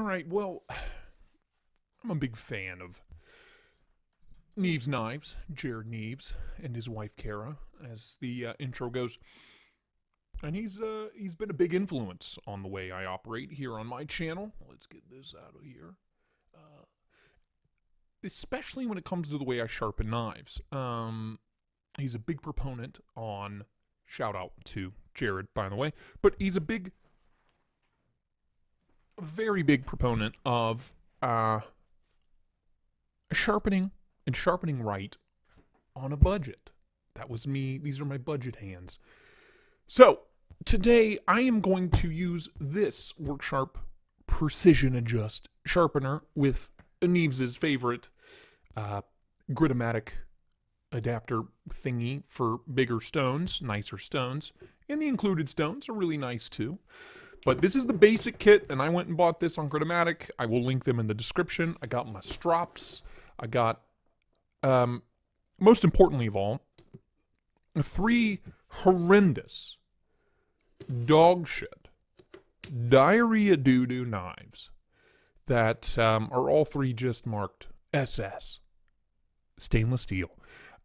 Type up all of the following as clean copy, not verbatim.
right, well, I'm a big fan of Neves Knives, Jared Neves, and his wife Kara, as the intro goes. And he's been a big influence on the way I operate here on my channel. Let's get this out of here. Especially when it comes to the way I sharpen knives. He's a big proponent on, shout out to Jared, by the way, but he's a very big proponent of sharpening and sharpening right on a budget. That was me. These are my budget hands. So today I am going to use this Worksharp Precision Adjust sharpener with Neves' favorite Gritomatic adapter thingy for bigger stones, nicer stones. And the included stones are really nice too. But this is the basic kit, and I went and bought this on Gritomatic. I will link them in the description. I got my strops. I got, most importantly of all, 3 horrendous dog shit diarrhea doo-doo knives that are all 3 just marked SS. Stainless steel.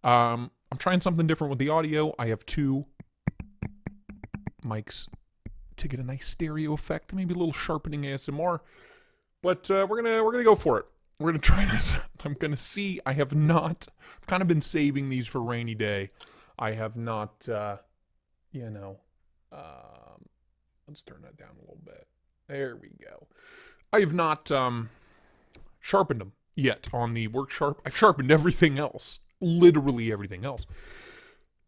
I'm trying something different with the audio. I have 2 mics to get a nice stereo effect, maybe a little sharpening ASMR. But we're gonna go for it. We're gonna try this. I'm gonna see. I have not. I've kind of been saving these for rainy day. I have not. Let's turn that down a little bit. There we go. I have not sharpened them yet on the Worksharp. I've sharpened everything else, literally everything else.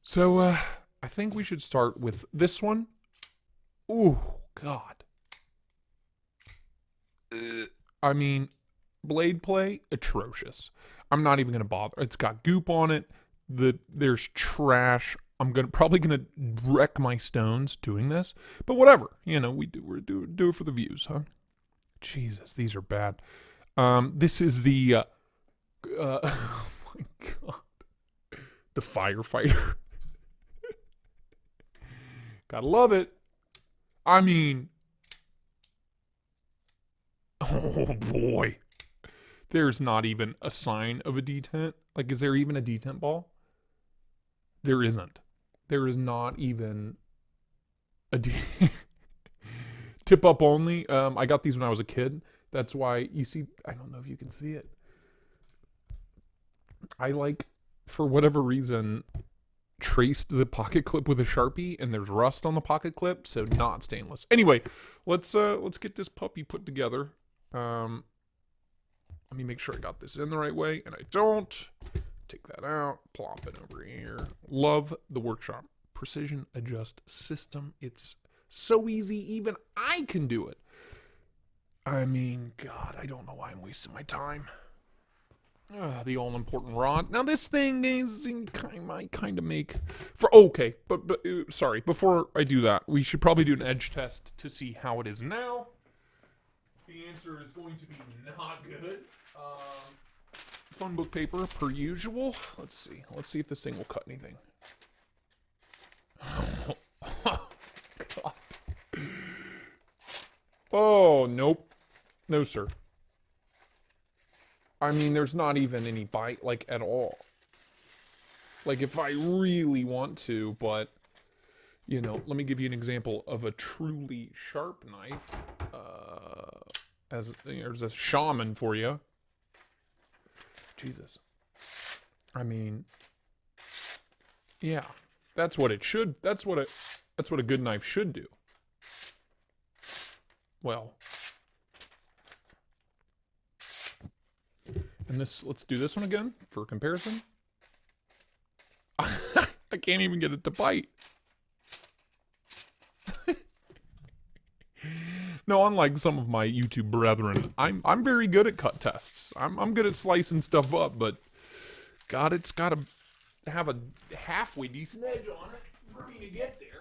So I think we should start with this one. Ooh, God. I mean, blade play, atrocious. I'm not even gonna bother. It's got goop on it. There's trash. I'm probably gonna wreck my stones doing this, but whatever. We do it for the views, huh? Jesus, these are bad. This is the oh my God, the firefighter. Gotta love it. I mean, oh boy, there's not even a sign of a detent. Like, is there even a detent ball? There isn't. There is not even a tip up only. I got these when I was a kid. That's why you see, I don't know if you can see it. I for whatever reason, traced the pocket clip with a Sharpie, and there's rust on the pocket clip, so not stainless. Anyway, let's get this puppy put together. Let me make sure I got this in the right way, and I don't. Take that out, plop it over here. Love the Workshop Precision Adjust system. It's so easy, even I can do it. I mean, God, I don't know why I'm wasting my time. The all-important rod. Now, this thing is might kind of make for okay, but sorry. Before I do that, we should probably do an edge test to see how it is now. The answer is going to be not good. Phone book paper per usual. Let's see. Let's see if this thing will cut anything. Oh, God. Oh, nope. No, sir. I mean, there's not even any bite, like, at all. Like, if I really want to, but, let me give you an example of a truly sharp knife. There's a shaman for you. Jesus. I mean, yeah, that's what it should. That's what a good knife should do. Well, and let's do this one again for comparison. I can't even get it to bite. No, unlike some of my YouTube brethren, I'm very good at cut tests. I'm good at slicing stuff up, but God, it's got to have a halfway decent edge on it for me to get there.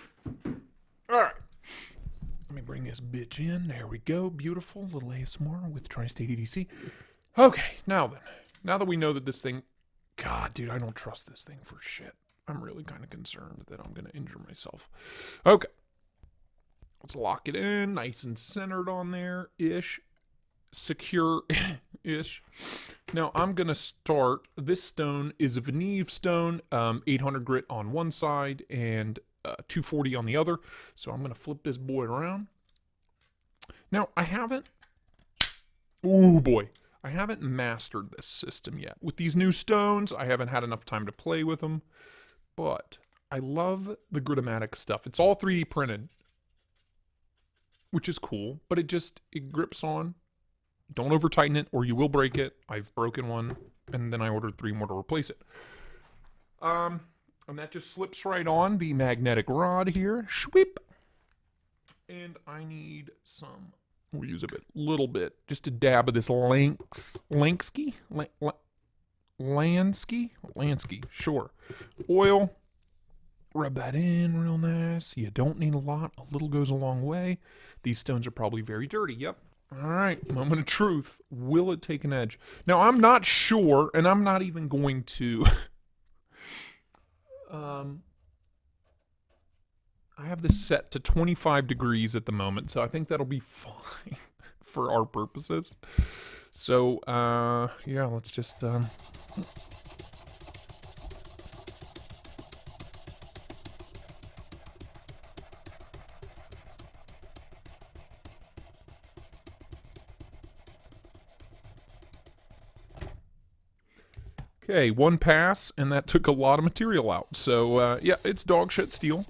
All right, let me bring this bitch in. There we go. Beautiful little ASMR with Tri-State EDC. Okay, now that we know that this thing, God, dude, I don't trust this thing for shit. I'm really kind of concerned that I'm gonna injure myself. Okay. Let's lock it in, nice and centered on there-ish. secure-ish. Now I'm gonna start. This stone is a Veneve stone, 800 grit on one side and 240 on the other. So I'm gonna flip this boy around. Now I haven't. Oh boy, I haven't mastered this system yet. With these new stones, I haven't had enough time to play with them. But I love the Gritomatic stuff. It's all 3D printed, which is cool. But it grips on. Don't over tighten it or you will break it. I've broken one and then I ordered 3 more to replace it. And that just slips right on the magnetic rod here. Shweep. And I need some, we'll use a little bit, just a dab of this Lansky, sure. Oil. Rub that in real nice. You don't need a lot. A little goes a long way. These stones are probably very dirty. Yep. All right, moment of truth. Will it take an edge? Now, I'm not sure, and I'm not even going to... I have this set to 25 degrees at the moment, so I think that'll be fine for our purposes. So, yeah, let's just... Okay, 1 pass, and that took a lot of material out. So, yeah, it's dog shit steel.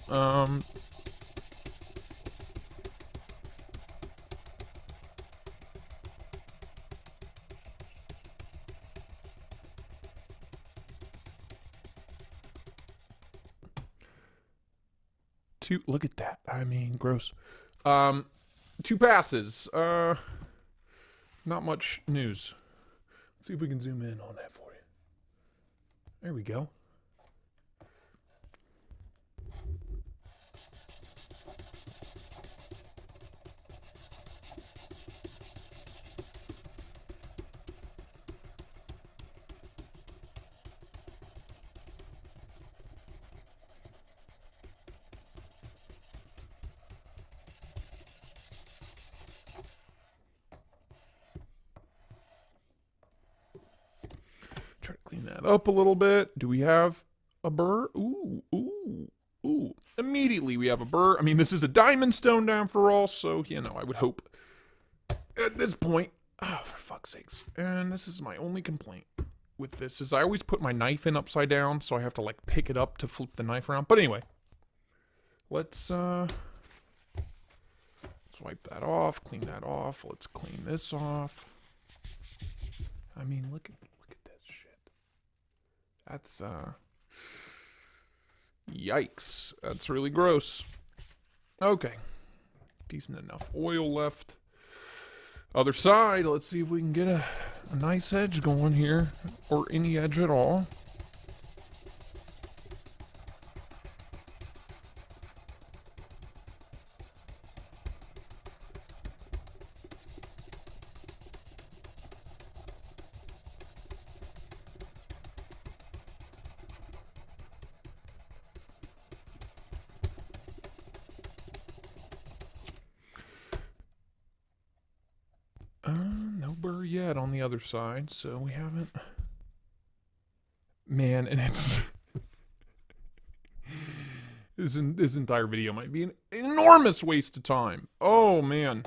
Look at that. I mean, gross. 2 passes. Not much news. Let's see if we can zoom in on that for you. There we go. Try to clean that up a little bit. Do we have a burr? Ooh, ooh, ooh. Immediately we have a burr. I mean, this is a diamond stone down for all, so, you know, I would hope at this point. Oh, for fuck's sakes. And this is my only complaint with this, is I always put my knife in upside down, so I have to, like, pick it up to flip the knife around. But anyway, let's wipe that off, clean that off. Let's clean this off. I mean, look at this shit. That's, yikes. That's really gross. Okay. Decent enough oil left. Other side, let's see if we can get a nice edge going here, or any edge at all. No burr yet on the other side, so we haven't. Man, and it's this entire video might be an enormous waste of time. Oh man.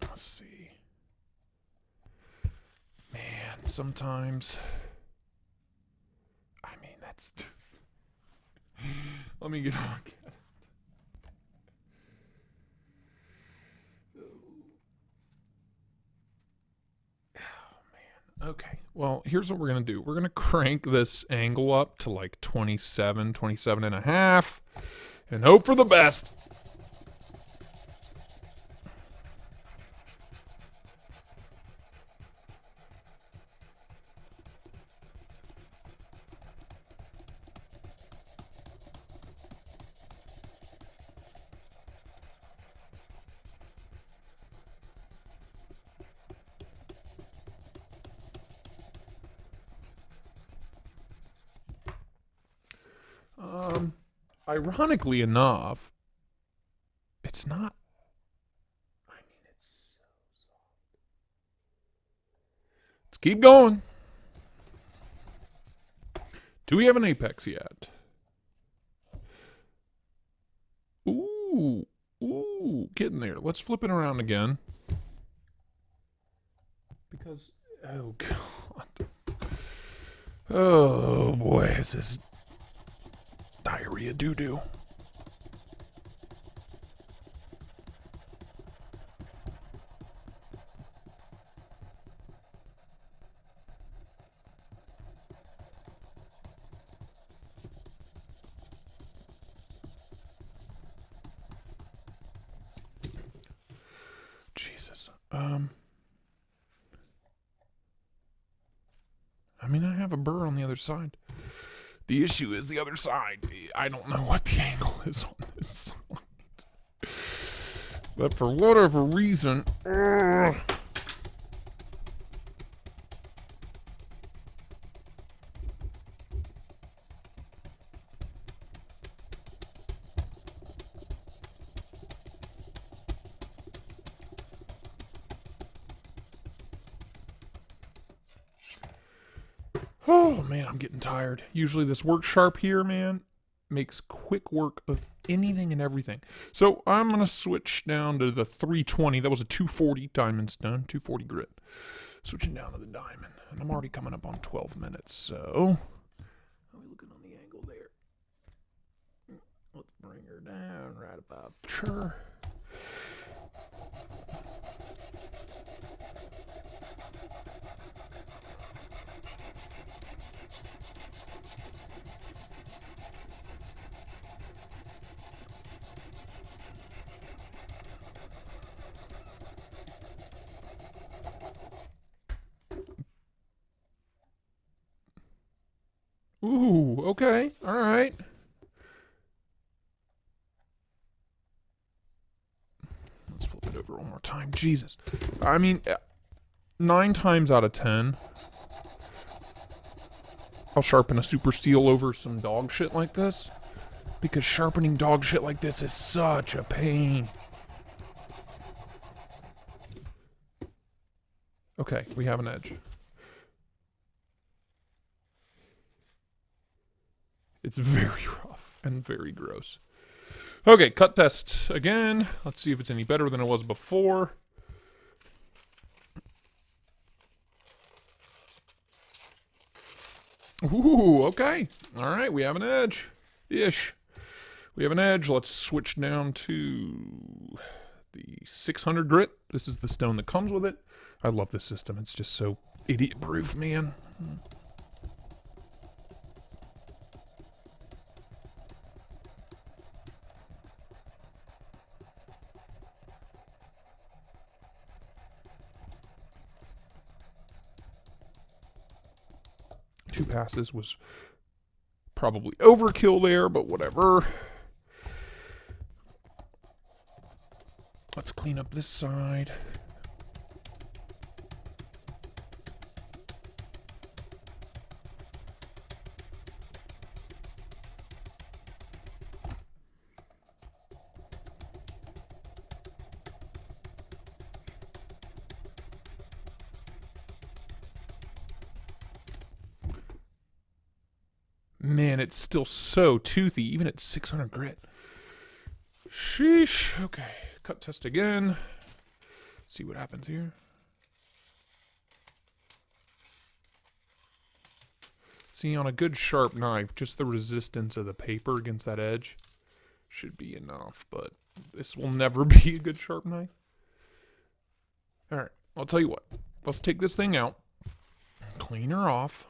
Let's see. Man, sometimes. I mean, that's just. Let me get a look at it. Oh, man. Okay. Well, here's what we're going to do. We're going to crank this angle up to like 27, 27 and a half, and hope for the best. Ironically enough, it's not. I mean, it's so soft. Let's keep going. Do we have an apex yet? Ooh, ooh, getting there. Let's flip it around again. Because, oh god. Oh boy, this is diarrhea doo-doo. Jesus. I mean, I have a burr on the other side. The issue is the other side. I don't know what the angle is on this side. But for whatever reason... Oh, man, I'm getting tired. Usually this work sharp here, man, makes quick work of anything and everything. So I'm going to switch down to the 320. That was a 240 diamond stone, 240 grit. Switching down to the diamond. And I'm already coming up on 12 minutes, so... How are we looking on the angle there? Let's bring her down right about there. Ooh, okay, all right. Let's flip it over one more time. Jesus. I mean, 9 times out of 10, I'll sharpen a super steel over some dog shit like this. Because sharpening dog shit like this is such a pain. Okay, we have an edge. It's very rough and very gross. Okay, cut test again. Let's see if it's any better than it was before. Ooh, okay. All right, we have an edge. Ish. We have an edge. Let's switch down to the 600 grit. This is the stone that comes with it. I love this system. It's just so idiot-proof, man. Two passes was probably overkill there, but whatever. Let's clean up this side. Man, it's still so toothy, even at 600 grit. Sheesh. Okay, cut test again. See what happens here. See, on a good sharp knife, just the resistance of the paper against that edge should be enough, but this will never be a good sharp knife. Alright, I'll tell you what. Let's take this thing out, clean her off,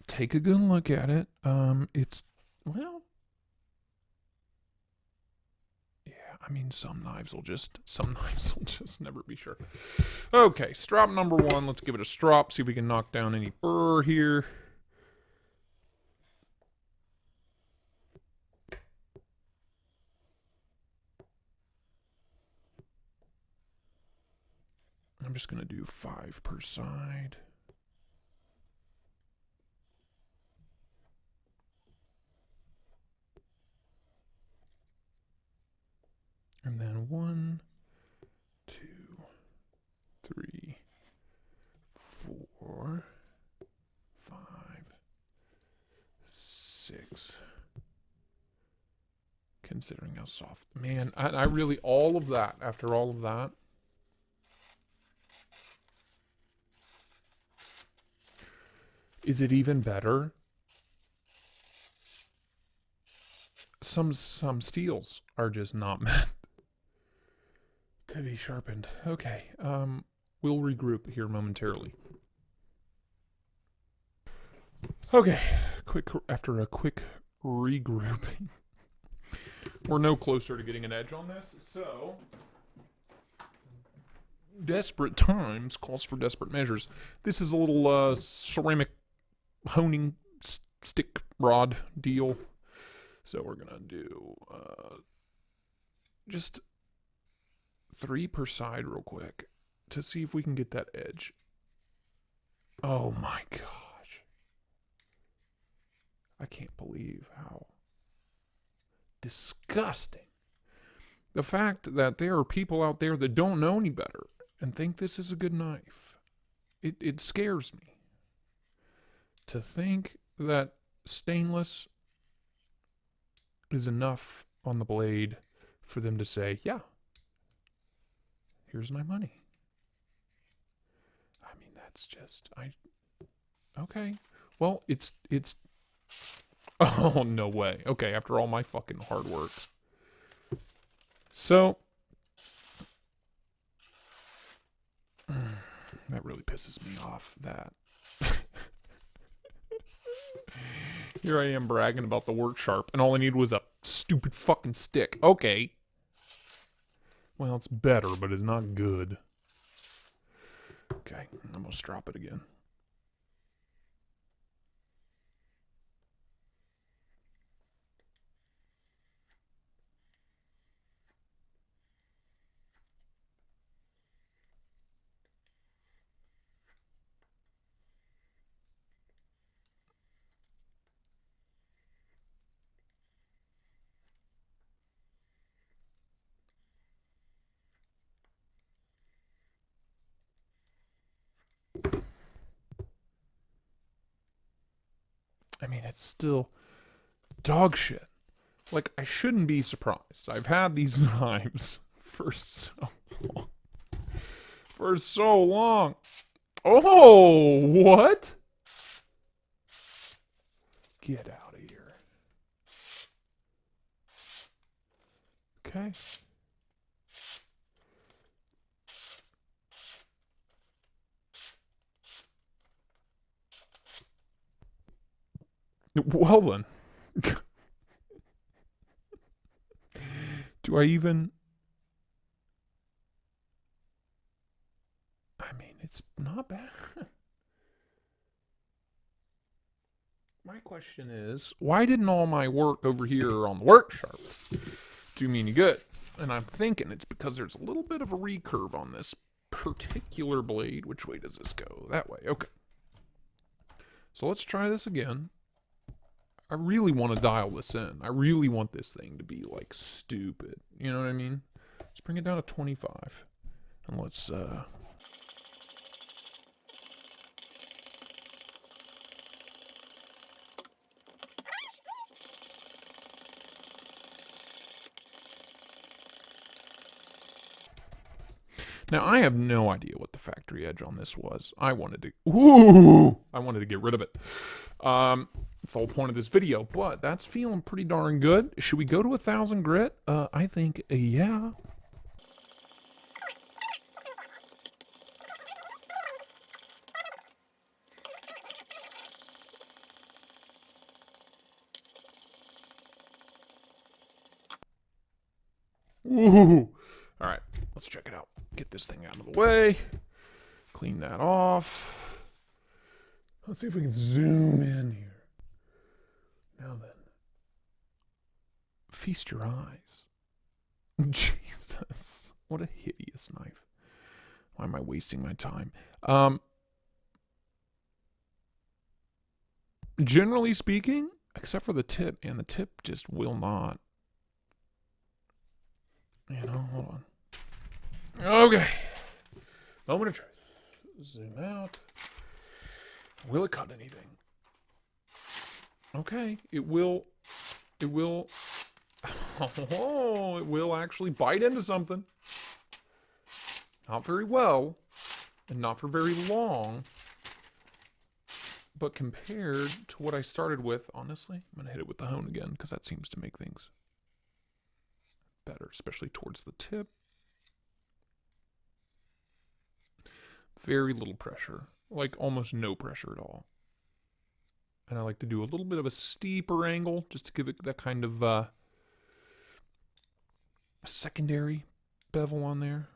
take a good look at it. It's, well, yeah, I mean, some knives will just never be sure. Okay, strop number 1. Let's give it a strop, see if we can knock down any burr here. I'm just going to do 5 per side. And then 1, 2, 3, 4, 5, 6. Considering how soft. Man, I really, all of that, after all of that. Is it even better? Some steels are just not meant to be sharpened. Okay, we'll regroup here momentarily. Okay, after a quick regrouping. We're no closer to getting an edge on this, so desperate times calls for desperate measures. This is a little ceramic honing stick rod deal. So we're gonna do just 3 per side real quick to see if we can get that edge. Oh my gosh. I can't believe how disgusting. The fact that there are people out there that don't know any better and think this is a good knife. It scares me to think that stainless is enough on the blade for them to say, yeah, here's my money. I mean, that's just, okay. Well, it's, oh, no way. Okay, after all my fucking hard work. So, that really pisses me off, that. Here I am bragging about the work sharp, and all I need was a stupid fucking stick. Okay. Well, it's better, but it's not good. Okay, I'm gonna strop it again. I mean, it's still dog shit. Like, I shouldn't be surprised. I've had these knives for so long. For so long. Oh, what? Get out of here. Okay. Well then. Do I even... I mean, it's not bad. My question is, why didn't all my work over here on the work sharp do me any good? And I'm thinking it's because there's a little bit of a recurve on this particular blade. Which way does this go? That way. Okay. So let's try this again. I really want to dial this in. I really want this thing to be like stupid. You know what I mean? Let's bring it down to 25. And let's now, I have no idea what the factory edge on this was. I wanted to get rid of it. It's the whole point of this video, but that's feeling pretty darn good. Should we go to 1,000 grit? I think, yeah. Ooh. All right, let's check it out. Get this thing out of the way. Clean that off. Let's see if we can zoom in here. Now then. Feast your eyes. Jesus. What a hideous knife. Why am I wasting my time? Generally speaking, except for the tip, and the tip just will not. You know, hold on. Okay. Moment of truth. Zoom out. Will it cut anything? Okay, it will. It will. Oh, it will actually bite into something. Not very well, and not for very long. But compared to what I started with, honestly, I'm going to hit it with the hone again, because that seems to make things better, especially towards the tip. Very little pressure, like almost no pressure at all. And I like to do a little bit of a steeper angle, just to give it that kind of secondary bevel on there.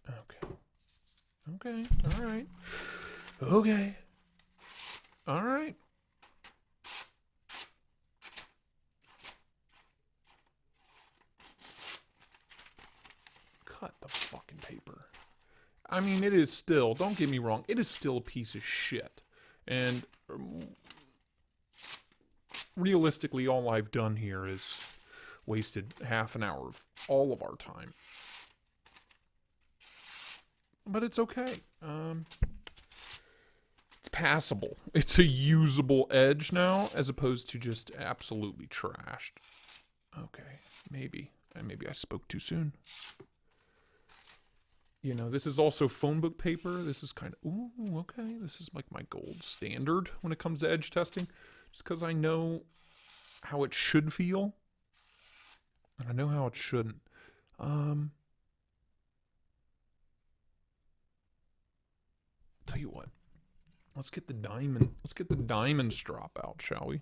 Okay. Okay. All right. Okay. All right. Cut the fucking paper. I mean, it is still, don't get me wrong, it is still a piece of shit. And realistically, all I've done here is wasted half an hour of all of our time. But it's okay. It's passable. It's a usable edge now, as opposed to just absolutely trashed. Okay, maybe. Maybe I spoke too soon. You know, this is also phone book paper. This is kind of, ooh, okay. This is like my gold standard when it comes to edge testing. Just because I know how it should feel. And I know how it shouldn't. Tell you what. Let's get the diamond strop out, shall we?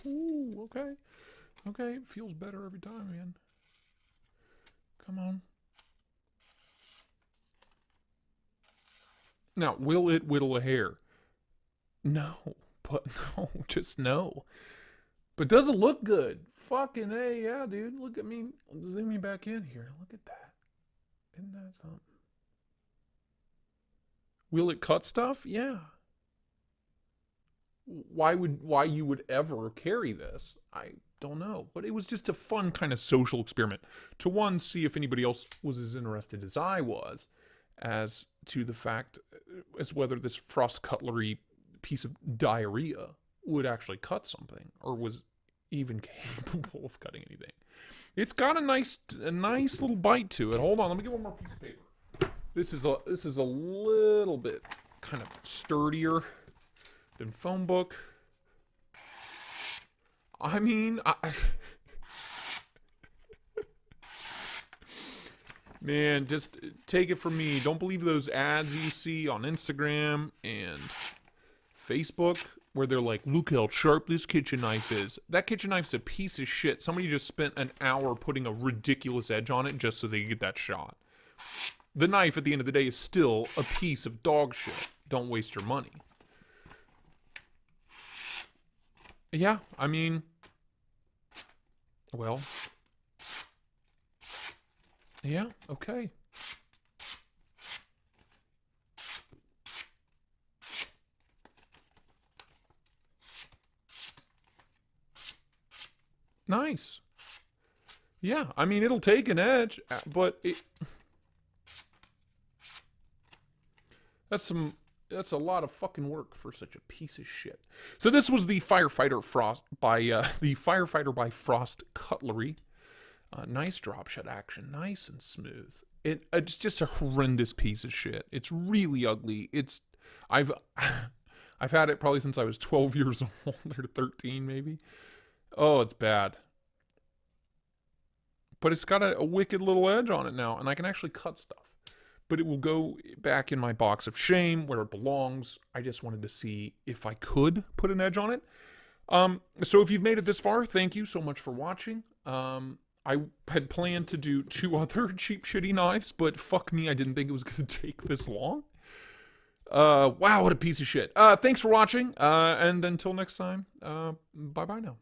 Ooh, okay. Okay, it feels better every time, man. Come on. Now, will it whittle a hair? No. But no, just no. But does it look good? Fucking hey, yeah, dude. Look at me. Zoom me back in here. Look at that. Isn't that something? Will it cut stuff? Yeah. Why you would ever carry this? I don't know. But it was just a fun kind of social experiment. To one, see if anybody else was as interested as I was, as to the fact as whether this frost cutlery piece of diarrhea would actually cut something, or was even capable of cutting anything. It's got a nice little bite to it. Hold on, let me get one more piece of paper. This is a little bit kind of sturdier than phone book. I mean, man, just take it from me. Don't believe those ads you see on Instagram and Facebook where they're like, look how sharp this kitchen knife is. That kitchen knife's a piece of shit. Somebody just spent an hour putting a ridiculous edge on it just so they could get that shot. The knife, at the end of the day, is still a piece of dog shit. Don't waste your money. Yeah, I mean, well, yeah, okay. Nice. Yeah, I mean, it'll take an edge, but that's a lot of fucking work for such a piece of shit. So this was the Firefighter Frost by the Firefighter by Frost Cutlery. Nice drop shot action, nice and smooth. It's just a horrendous piece of shit. It's really ugly. I've had it probably since I was 12 years old, or 13 maybe. Oh, it's bad. But it's got a wicked little edge on it now, and I can actually cut stuff. but it will go back in my box of shame where it belongs. I just wanted to see if I could put an edge on it. So if you've made it this far, thank you so much for watching. I had planned to do 2 other cheap shitty knives, but fuck me, I didn't think it was going to take this long. Wow, what a piece of shit. Thanks for watching, and until next time, bye-bye now.